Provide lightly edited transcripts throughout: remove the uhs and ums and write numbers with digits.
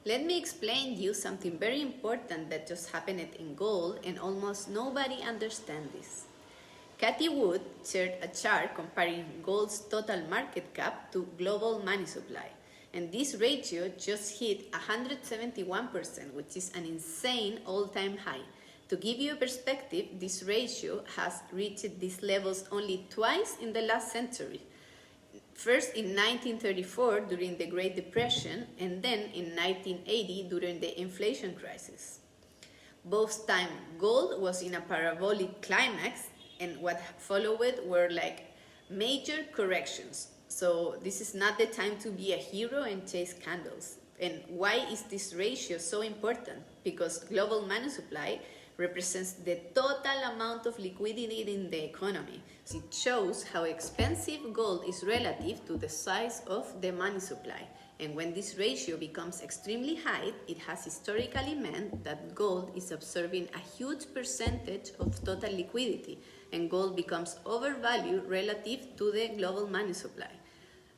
Let me explain you something very important that just happened in gold and almost nobody understands this. Cathie Wood shared a chart comparing gold's total market cap to global money supply. And this ratio just hit 171%, which is an insane all-time high. To give you a perspective, this ratio has reached these levels only twice in the last century. First in 1934 during the Great Depression, and then in 1980 during the inflation crisis. Both times, gold was in a parabolic climax, and what followed were like major corrections. So this is not the time to be a hero and chase candles. And why is this ratio so important? Because global money supply represents the total amount of liquidity in the economy. So it shows how expensive gold is relative to the size of the money supply. And when this ratio becomes extremely high, it has historically meant that gold is absorbing a huge percentage of total liquidity, and gold becomes overvalued relative to the global money supply.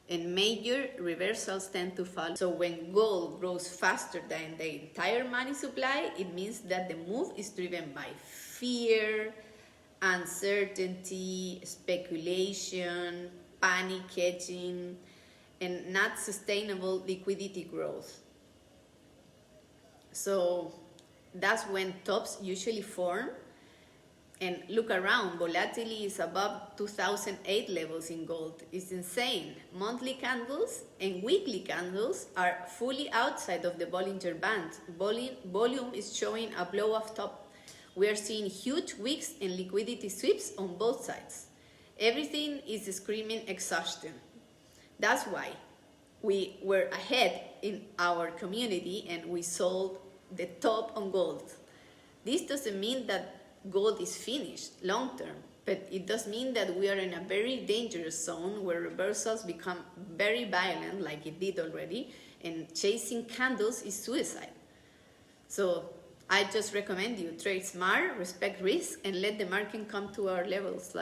And major reversals tend to follow. So when gold grows faster than the entire money supply, it means that the move is driven by fear, uncertainty, speculation, panic hedging, and not sustainable liquidity growth. So that's when tops usually form. And look around, volatility is above 2008 levels in gold. It's insane. Monthly candles and weekly candles are fully outside of the Bollinger Band. Volume is showing a blow-off top. We are seeing huge wicks and liquidity sweeps on both sides. Everything is screaming exhaustion. That's why we were ahead in our community and we sold the top on gold. This doesn't mean that gold is finished long term, but it does mean that we are in a very dangerous zone where reversals become very violent, like it did already, and chasing candles is suicide. So I just recommend you trade smart, respect risk, and let the market come to our levels.